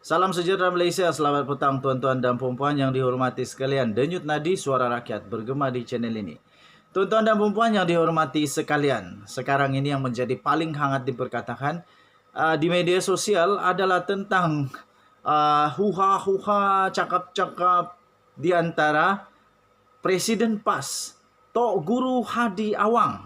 Salam sejahtera Malaysia, selamat petang tuan-tuan dan puan-puan yang dihormati sekalian. Denyut nadi suara rakyat bergema di channel ini. Tuan-tuan dan puan-puan yang dihormati sekalian, sekarang ini yang menjadi paling hangat diperkatakan di media sosial adalah tentang huha-huha, cakap-cakap di antara Presiden PAS, Tok Guru Hadi Awang.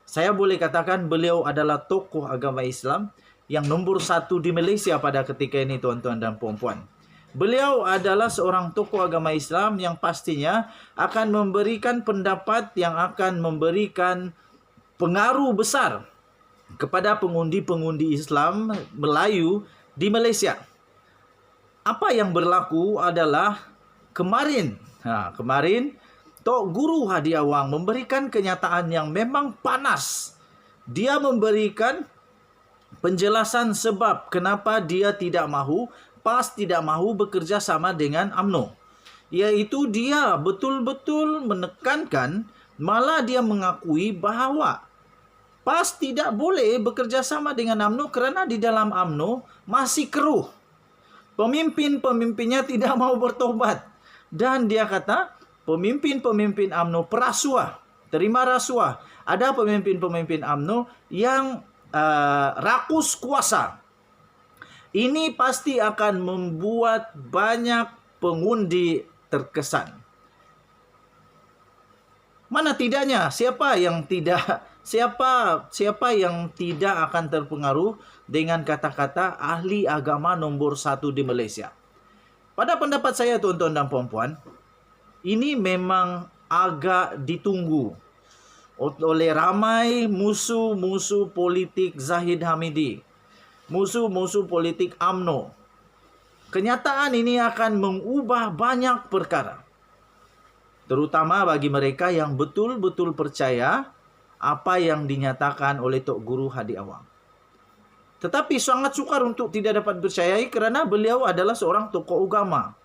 Saya boleh katakan beliau adalah tokoh agama Islam yang nombor 1 di Malaysia pada ketika ini, tuan-tuan dan puan-puan. Beliau adalah seorang tokoh agama Islam yang pastinya akan memberikan pendapat yang akan memberikan pengaruh besar kepada pengundi-pengundi Islam Melayu di Malaysia. Apa yang berlaku adalah kemarin Tok Guru Hadi Awang memberikan kenyataan yang memang panas. Dia memberikan penjelasan sebab kenapa dia tidak mahu, PAS tidak mahu bekerja sama dengan UMNO. Iaitu dia betul-betul menekankan, malah dia mengakui bahawa PAS tidak boleh bekerja sama dengan UMNO kerana di dalam UMNO masih keruh. Pemimpin-pemimpinnya tidak mau bertobat. Dan dia kata, pemimpin-pemimpin UMNO perasuah, terima rasuah. Ada pemimpin-pemimpin UMNO yang rakus kuasa. Ini pasti akan membuat banyak pengundi terkesan. Mana tidaknya? Siapa yang tidak akan terpengaruh dengan kata-kata ahli agama nombor 1 di Malaysia? Pada pendapat saya, tuan-tuan dan puan-puan, ini memang agak ditunggu oleh ramai musuh-musuh politik Zahid Hamidi, musuh-musuh politik UMNO. Kenyataan ini akan mengubah banyak perkara, terutama bagi mereka yang betul-betul percaya apa yang dinyatakan oleh Tok Guru Hadi Awang. Tetapi sangat sukar untuk tidak dapat percayai kerana beliau adalah seorang tokoh agama.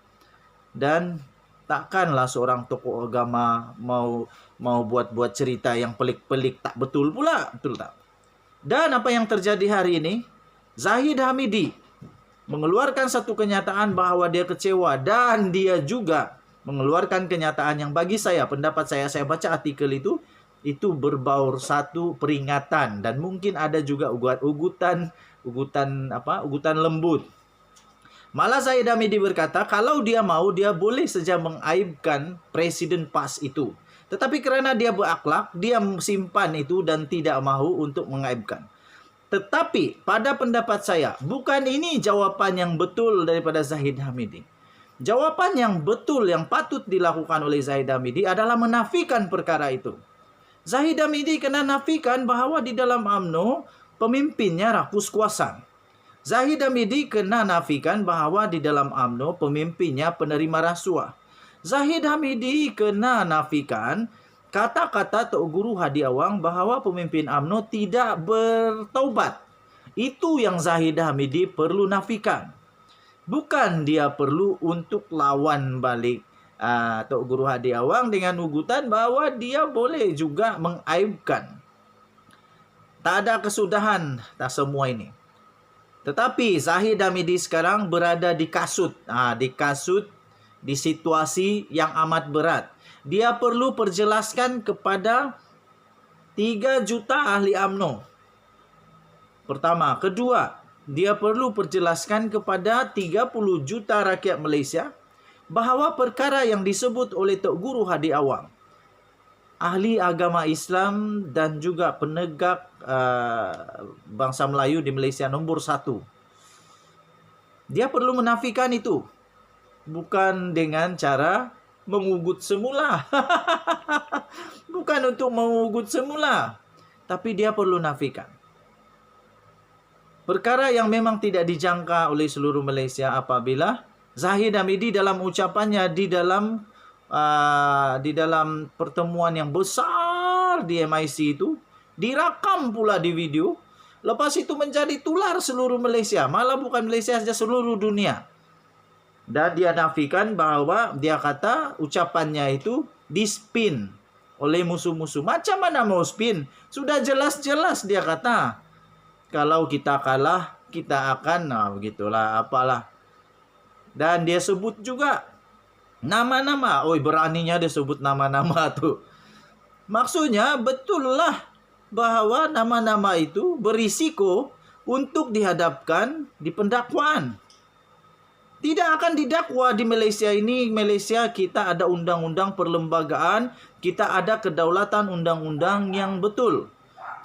Dan takkanlah seorang tokoh agama mau buat cerita yang pelik-pelik, tak betul pula, betul tak? Dan apa yang terjadi hari ini, Zahid Hamidi mengeluarkan satu kenyataan bahawa dia kecewa, dan dia juga mengeluarkan kenyataan yang bagi saya, pendapat saya baca artikel itu berbaur satu peringatan, dan mungkin ada juga ugutan lembut. Malah Zahid Hamidi berkata, kalau dia mau, dia boleh saja mengaibkan Presiden PAS itu. Tetapi kerana dia berakhlak, dia simpan itu dan tidak mahu untuk mengaibkan. Tetapi pada pendapat saya, bukan ini jawapan yang betul daripada Zahid Hamidi. Jawapan yang betul, yang patut dilakukan oleh Zahid Hamidi adalah menafikan perkara itu. Zahid Hamidi kena nafikan bahawa di dalam UMNO, pemimpinnya rakus kuasa. Zahid Hamidi kena nafikan bahawa di dalam UMNO pemimpinnya penerima rasuah. Zahid Hamidi kena nafikan kata-kata Tok Guru Hadi Awang bahawa pemimpin UMNO tidak bertaubat. Itu yang Zahid Hamidi perlu nafikan. Bukan dia perlu untuk lawan balik Tok Guru Hadi Awang dengan ugutan bahawa dia boleh juga mengaibkan. Tak ada kesudahan, tak semua ini. Tetapi Zahid Hamidi sekarang berada di kasut. Di situasi yang amat berat. Dia perlu perjelaskan kepada 3 juta ahli UMNO. Pertama. Kedua, dia perlu perjelaskan kepada 30 juta rakyat Malaysia bahawa perkara yang disebut oleh Tok Guru Hadi Awang, ahli agama Islam dan juga penegak bangsa Melayu di Malaysia nombor 1. Dia perlu menafikan itu. Bukan dengan cara mengugut semula. Bukan untuk mengugut semula. Tapi dia perlu nafikan. Perkara yang memang tidak dijangka oleh seluruh Malaysia apabila Zahid Hamidi dalam ucapannya di dalam pertemuan yang besar di MIC itu, dirakam pula di video. Lepas itu menjadi tular seluruh Malaysia. Malah bukan Malaysia saja, seluruh dunia. Dan dia nafikan bahawa dia kata ucapannya itu dispin oleh musuh-musuh. Macam mana mau spin? Sudah jelas-jelas dia kata, kalau kita kalah, kita akan, begitulah, apalah. Dan dia sebut juga nama-nama. Oi, beraninya dia sebut nama-nama tuh. Maksudnya betullah bahwa nama-nama itu berisiko untuk dihadapkan di pendakwaan. Tidak akan didakwa di Malaysia ini. Malaysia kita ada undang-undang perlembagaan, kita ada kedaulatan undang-undang yang betul.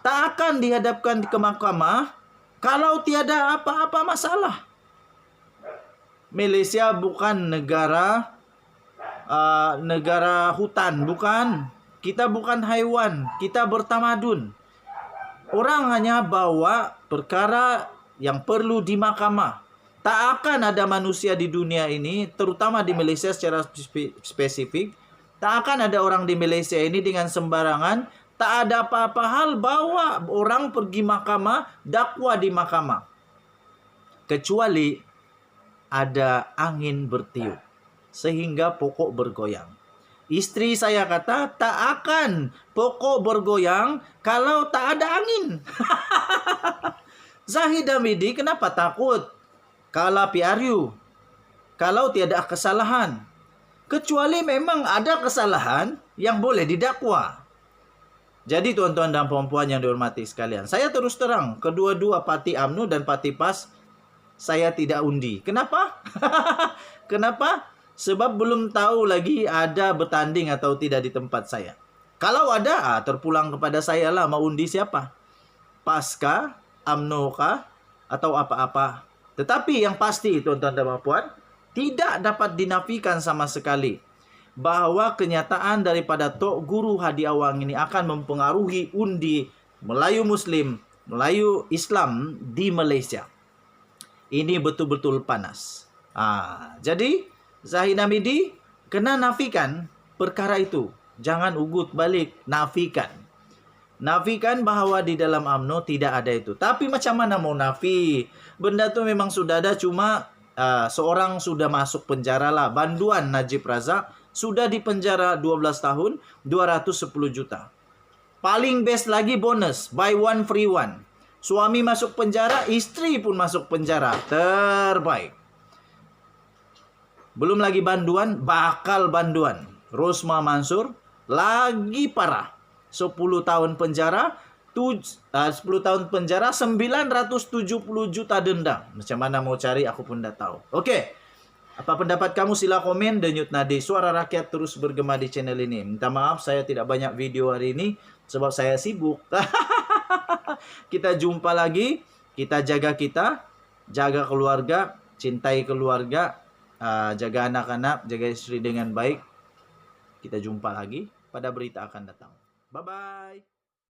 Tak akan dihadapkan ke mahkamah kalau tiada apa-apa masalah. Malaysia bukan negara hutan, bukan. Kita bukan haiwan, kita bertamadun. Orang hanya bawa perkara yang perlu di mahkamah. Tak akan ada manusia di dunia ini, terutama di Malaysia secara spesifik, tak akan ada orang di Malaysia ini dengan sembarangan, tak ada apa-apa hal bawa orang pergi mahkamah, dakwa di mahkamah. Kecuali ada angin bertiup, sehingga pokok bergoyang. Istri saya kata, tak akan pokok bergoyang kalau tak ada angin. Zahid Hamidi kenapa takut? Kala PRU, kalau tiada kesalahan. Kecuali memang ada kesalahan yang boleh didakwa. Jadi tuan-tuan dan puan-puan yang dihormati sekalian, saya terus terang, kedua-dua parti UMNO dan parti PAS, saya tidak undi. Kenapa? Kenapa? Sebab belum tahu lagi ada bertanding atau tidak di tempat saya. Kalau ada, terpulang kepada saya lah, mau undi siapa? PAS kah? UMNO kah? Atau apa-apa? Tetapi yang pasti, tuan-tuan dan puan, tidak dapat dinafikan sama sekali bahwa kenyataan daripada Tok Guru Hadi Awang ini akan mempengaruhi undi Melayu Muslim, Melayu Islam di Malaysia. Ini betul-betul panas. Jadi, Zahid Hamidi kena nafikan perkara itu. Jangan ugut balik, nafikan. Nafikan bahwa di dalam UMNO tidak ada itu. Tapi macam mana mau nafi? Benda tu memang sudah ada, cuma seorang sudah masuk penjara lah. Banduan Najib Razak sudah di penjara 12 tahun, 210 juta. Paling best lagi bonus, buy one free one. Suami masuk penjara, istri pun masuk penjara. Terbaik. Belum lagi banduan, bakal banduan. Rosma Mansur, lagi parah. 10 tahun penjara, 10 tahun penjara, 970 juta denda. Macam mana mau cari, aku pun dah tahu. Oke, apa pendapat kamu? Sila komen. Denyut Nadi, suara rakyat terus bergema di channel ini. Minta maaf saya tidak banyak video hari ini, sebab saya sibuk. Kita jumpa lagi. Kita, jaga keluarga, cintai keluarga, jaga anak-anak, jaga istri dengan baik. Kita jumpa lagi pada berita akan datang. Bye-bye.